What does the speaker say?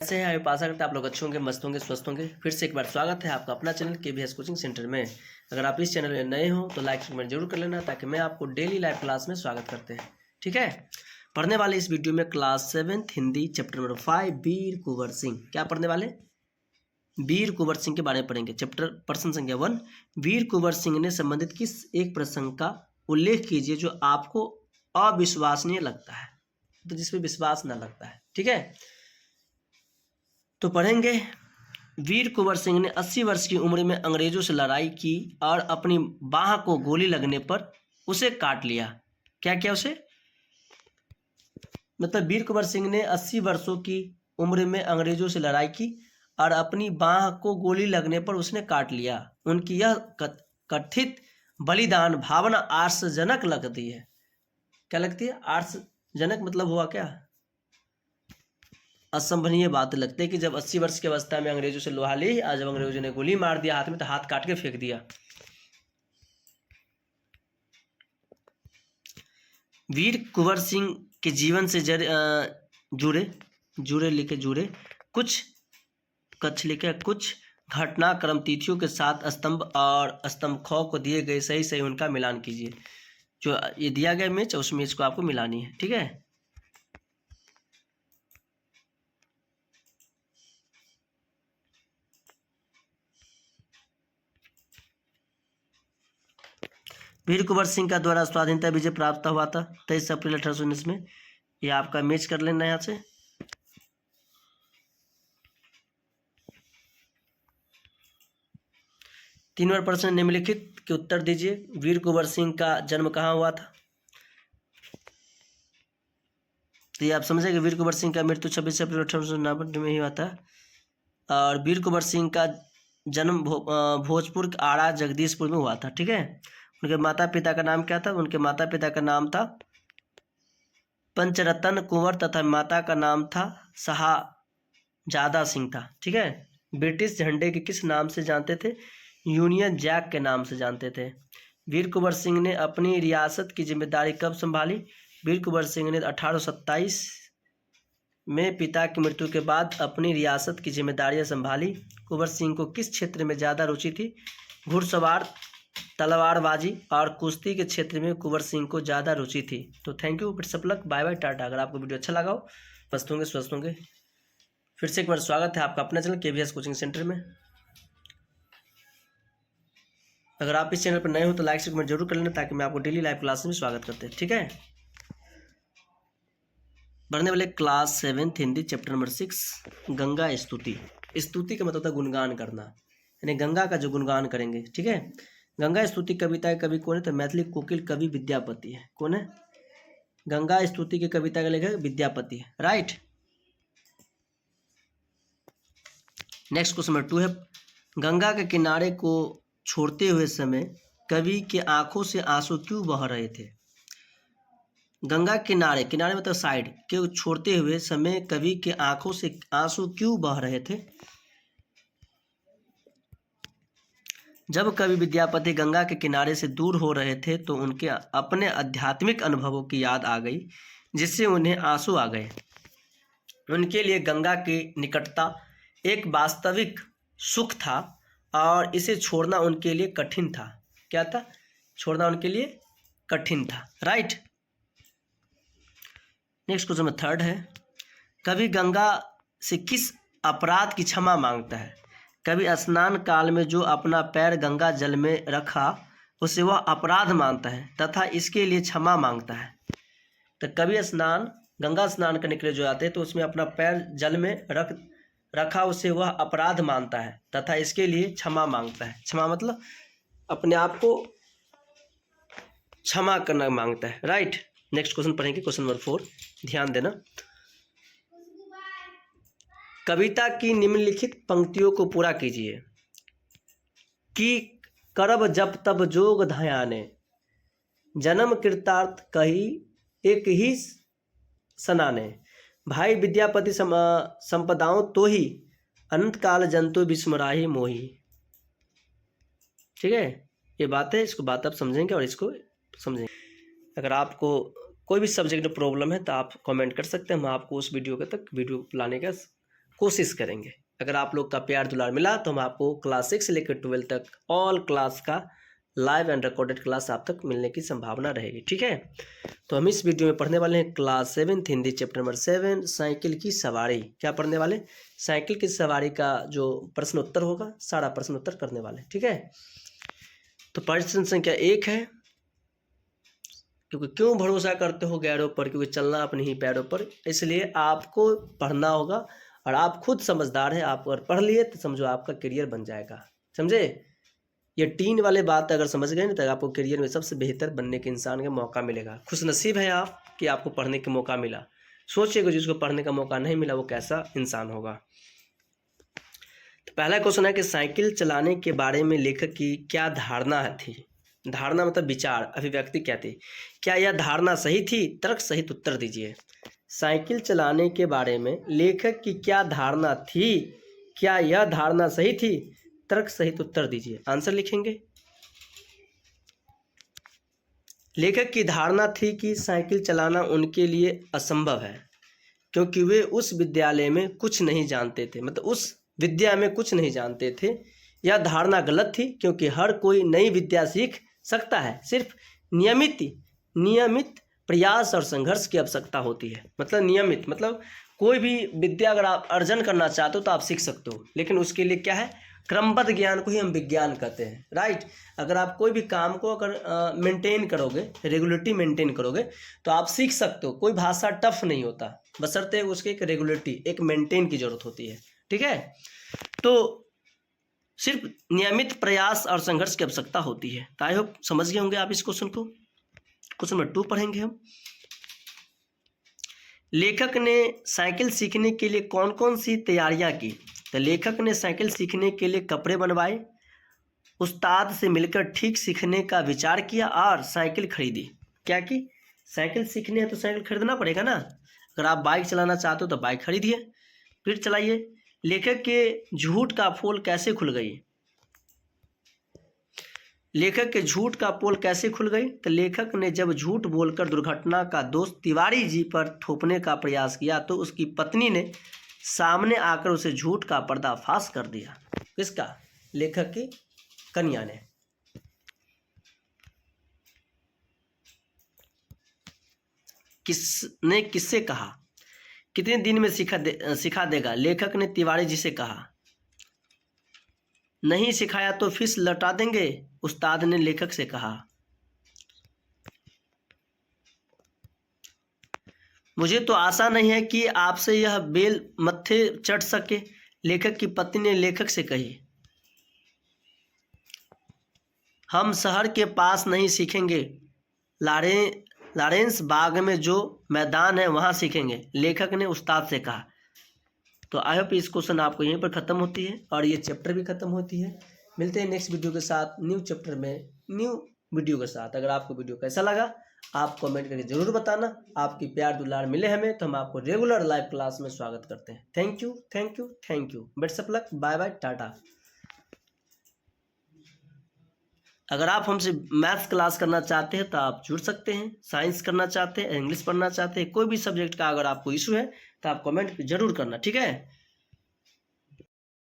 कैसे हैं? आप आशा करते हैं आप लोग अच्छे होंगे, मस्त होंगे, स्वस्थ होंगे। फिर से एक बार स्वागत है आपका अपना चैनल KVS कोचिंग सेंटर में। अगर आप इस चैनल में नए हो तो लाइक कमेंट जरूर कर लेना, ताकि मैं आपको डेली लाइव क्लास में स्वागत करते हैं। ठीक है, पढ़ने वाले इस वीडियो में क्लास 7 हिंदी चैप्टर नंबर 5 वीर कुंवर सिंह। क्या पढ़ने वाले? वीर कुंवर सिंह के बारे में पढ़ेंगे। चैप्टर प्रश्न संख्या 1, वीर कुंवर सिंह ने संबंधित किस एक प्रसंग का उल्लेख कीजिए जो आपको अविश्वसनीय लगता है, तो जिसमें विश्वास न लगता है। ठीक है, तो पढ़ेंगे। वीर कुंवर सिंह ने 80 वर्ष की उम्र में अंग्रेजों से लड़ाई की और अपनी बाह को गोली लगने पर उसे काट लिया। क्या किया उसे? मतलब वीर कुंवर सिंह ने 80 वर्षों की उम्र में अंग्रेजों से लड़ाई की और अपनी बाह को गोली लगने पर उसने काट लिया। उनकी यह कथित बलिदान भावना आश्चर्यजनक लगती है। क्या लगती है? आश्चर्यजनक मतलब हुआ क्या? असंभवनीय बात लगती है कि जब 80 वर्ष की अवस्था में अंग्रेजों से लोहा ली, आज जब अंग्रेजों ने गोली मार दिया हाथ में, तो हाथ काट के फेंक दिया। वीर कुंवर सिंह के जीवन से जुड़े कुछ घटनाक्रम तिथियों के साथ स्तंभ और स्तंभ ख को दिए गए सही उनका मिलान कीजिए। जो ये दिया गया इमेज, उस इमेज को आपको मिलानी है। ठीक है, वीर कुंवर सिंह का द्वारा स्वाधीनता विजय प्राप्त हुआ था 23 अप्रैल 1819 में। यह आपका मैच कर लेना यहाँ से। तीन बार प्रश्न निम्नलिखित के उत्तर दीजिए। वीर कुंवर सिंह का जन्म कहाँ हुआ था? तो ये आप समझेंगे, वीर कुंवर सिंह का मृत्यु 26 अप्रैल 1899 में ही हुआ था। और वीर कुंवर सिंह का जन्म भोजपुर आड़ा जगदीशपुर में हुआ था। ठीक है, उनके माता पिता का नाम क्या था? उनके माता पिता का नाम था पंचरतन कुंवर तथा माता का नाम था शाहजादा सिंह था। ठीक है, ब्रिटिश झंडे के किस नाम से जानते थे? यूनियन जैक के नाम से जानते थे। वीर कुंवर सिंह ने अपनी रियासत की जिम्मेदारी कब संभाली? वीर कुंवर सिंह ने 1827 में पिता की मृत्यु के बाद अपनी रियासत की जिम्मेदारियां संभाली। कुंवर सिंह को किस क्षेत्र में ज़्यादा रुचि थी? घुड़सवार, तलवारबाजी और कुश्ती के क्षेत्र में कुंवर सिंह को ज़्यादा रुचि थी। तो थैंक यू, फिर लक, बाय बाय, टाटा। अगर आपको वीडियो अच्छा लगा हो, मस्त होंगे, स्वस्थ होंगे। फिर से एक बार स्वागत है आपका अपना चैनल KVS कोचिंग सेंटर में। अगर आप इस चैनल पर नए हो तो लाइक से कमेंट जरूर कर लेना, ताकि मैं आपको डेली लाइव क्लास में स्वागत करते हैं। ठीक है, पढ़ने वाले class 7 Hindi chapter number 6 Ganga स्तुति। स्तुति का मतलब था गुणगान करना, यानी गंगा का जो गुणगान करेंगे। ठीक है, गंगा स्तुति कविता के कवि कौन है? तो मैथिली कोकिल कवि विद्यापति है। कौन है? गंगा स्तुति की कविता का लेखक विद्यापति है। राइट। नेक्स्ट क्वेश्चन नंबर 2 है, गंगा के किनारे को छोड़ते हुए समय कवि के आंखों से आंसू क्यों बह रहे थे? गंगा किनारे, किनारे मतलब साइड के छोड़ते हुए समय कवि के आंखों से आंसू क्यों बह रहे थे? जब कवि विद्यापति गंगा के किनारे से दूर हो रहे थे तो उनके अपने आध्यात्मिक अनुभवों की याद आ गई, जिससे उन्हें आंसू आ गए। उनके लिए गंगा की निकटता एक वास्तविक सुख था और इसे छोड़ना उनके लिए कठिन था। क्या था? छोड़ना उनके लिए कठिन था। राइट। नेक्स्ट क्वेश्चन नंबर 3 है, कवि गंगा से किस अपराध की क्षमा मांगता है? कवि स्नान काल में जो अपना पैर गंगा जल में रखा उसे वह अपराध मानता है तथा इसके लिए क्षमा मांगता है। तो कवि गंगा स्नान करने के लिए जो आते हैं तो उसमें अपना पैर जल में रखा उसे वह अपराध मानता है तथा इसके लिए क्षमा मांगता है। क्षमा मतलब अपने आप को क्षमा करना मांगता है। राइट। नेक्स्ट क्वेश्चन पढ़ेंगे, क्वेश्चन नंबर 4, ध्यान देना। कविता की निम्नलिखित पंक्तियों को पूरा कीजिए। कि करब जब तब जोग ध्याने, जन्म कृतार्थ कही एक ही सनाने, भाई विद्यापति संपदाओं तो ही अनंत काल जंतु विस्मराही मोही। ठीक है, ये बात है, इसको बात आप समझेंगे और इसको समझेंगे। अगर आपको कोई भी सब्जेक्ट में प्रॉब्लम है तो आप कमेंट कर सकते हैं, हम आपको उस वीडियो के तक वीडियो लाने का कोशिश करेंगे। अगर आप लोग का प्यार दुलार मिला तो हम आपको क्लास 6 से लेकर 12 तक ऑल क्लास का लाइव एंड रिकॉर्डेड क्लास आप तक मिलने की संभावना रहेगी। ठीक है, तो हम इस वीडियो में पढ़ने वाले हैं class 7 Hindi chapter number 7 cycle की सवारी। क्या पढ़ने वाले? साइकिल की सवारी का जो प्रश्न उत्तर होगा सारा प्रश्न उत्तर करने वाले। ठीक है, तो प्रश्न संख्या 1 है, क्योंकि क्यों भरोसा करते हो गैरों पर, क्योंकि चलना अपने ही पैरों पर, इसलिए आपको पढ़ना होगा। और आप खुद समझदार हैं, आप अगर पढ़ लिए तो समझो आपका करियर बन जाएगा। समझे? ये 3 वाले बात अगर समझ गए ना तो आपको करियर में सबसे बेहतर बनने के इंसान का मौका मिलेगा। खुशनसीब है आप कि आपको पढ़ने का मौका मिला। सोचिएगा जिसको पढ़ने का मौका नहीं मिला वो कैसा इंसान होगा। तो पहला क्वेश्चन है कि साइकिल चलाने के बारे में लेखक की क्या धारणा थी? धारणा मतलब विचार, अभिव्यक्ति क्या थी? क्या यह धारणा सही थी? तर्क सहित उत्तर दीजिए। साइकिल चलाने के बारे में लेखक की क्या धारणा थी? क्या यह धारणा सही थी? तर्क सहित उत्तर दीजिए। आंसर लिखेंगे। लेखक की धारणा थी कि साइकिल चलाना उनके लिए असंभव है, क्योंकि वे उस विद्यालय में कुछ नहीं जानते थे, मतलब उस विद्या में कुछ नहीं जानते थे। यह धारणा गलत थी, क्योंकि हर कोई नई विद्या सीख सकता है, सिर्फ नियमित प्रयास और संघर्ष की आवश्यकता होती है। मतलब नियमित मतलब कोई भी विद्या अगर आप अर्जन करना चाहते हो तो आप सीख सकते हो, लेकिन उसके लिए क्या है? क्रमबद्ध ज्ञान को ही हम विज्ञान कहते हैं। राइट, अगर आप कोई भी काम को अगर मेंटेन करोगे, रेगुलरिटी मेंटेन करोगे तो आप सीख सकते हो। कोई भाषा टफ नहीं होता, बशर्ते उसके एक रेगुलरिटी, एक मेंटेन की जरूरत होती है। ठीक है, तो सिर्फ नियमित प्रयास और संघर्ष की आवश्यकता होती है। तो आई होप समझ गए होंगे आप इस क्वेश्चन को। क्वेश्चन नंबर 2 पढ़ेंगे हम। लेखक ने साइकिल सीखने के लिए कौन कौन सी तैयारियां की? तो लेखक ने साइकिल सीखने के लिए कपड़े बनवाए, उस्ताद से मिलकर ठीक सीखने का विचार किया और साइकिल खरीदी। क्या की? साइकिल सीखने है तो साइकिल खरीदना पड़ेगा ना। अगर आप बाइक चलाना चाहते हो तो बाइक खरीदिए, फिर चलाइए। लेखक के झूठ का पोल कैसे खुल गई? लेखक के झूठ का पोल कैसे खुल गई? तो लेखक ने जब झूठ बोलकर दुर्घटना का दोष तिवारी जी पर थोपने का प्रयास किया तो उसकी पत्नी ने सामने आकर उसे झूठ का पर्दाफाश कर दिया। किसका? लेखक की कन्या ने। किसने किससे कहा? कितने दिन में सिखा देगा? लेखक ने तिवारी जी से कहा। नहीं सिखाया तो फीस लौटा देंगे, उस्ताद ने लेखक से कहा। मुझे तो आशा नहीं है कि आपसे यह बेल मत्थे चढ़ सके, लेखक की पत्नी ने लेखक से कही। हम शहर के पास नहीं सीखेंगे, लॉरेंस बाग में जो मैदान है वहाँ सीखेंगे, लेखक ने उस्ताद से कहा। तो आई होप इस क्वेश्चन आपको यहीं पर ख़त्म होती है और ये चैप्टर भी ख़त्म होती है। मिलते हैं नेक्स्ट वीडियो के साथ, न्यू चैप्टर में न्यू वीडियो के साथ। अगर आपको वीडियो कैसा लगा आप कमेंट करके ज़रूर बताना। आपकी प्यार दुलार मिले हमें तो हम आपको रेगुलर लाइव क्लास में स्वागत करते हैं। Thank you thank you thank you. Best of luck, bye bye, tata. अगर आप हमसे मैथ्स क्लास करना चाहते हैं तो आप जुड़ सकते हैं। साइंस करना चाहते हैं, इंग्लिश पढ़ना चाहते हैं, कोई भी सब्जेक्ट का अगर आपको इशू है तो आप कमेंट जरूर करना। ठीक है।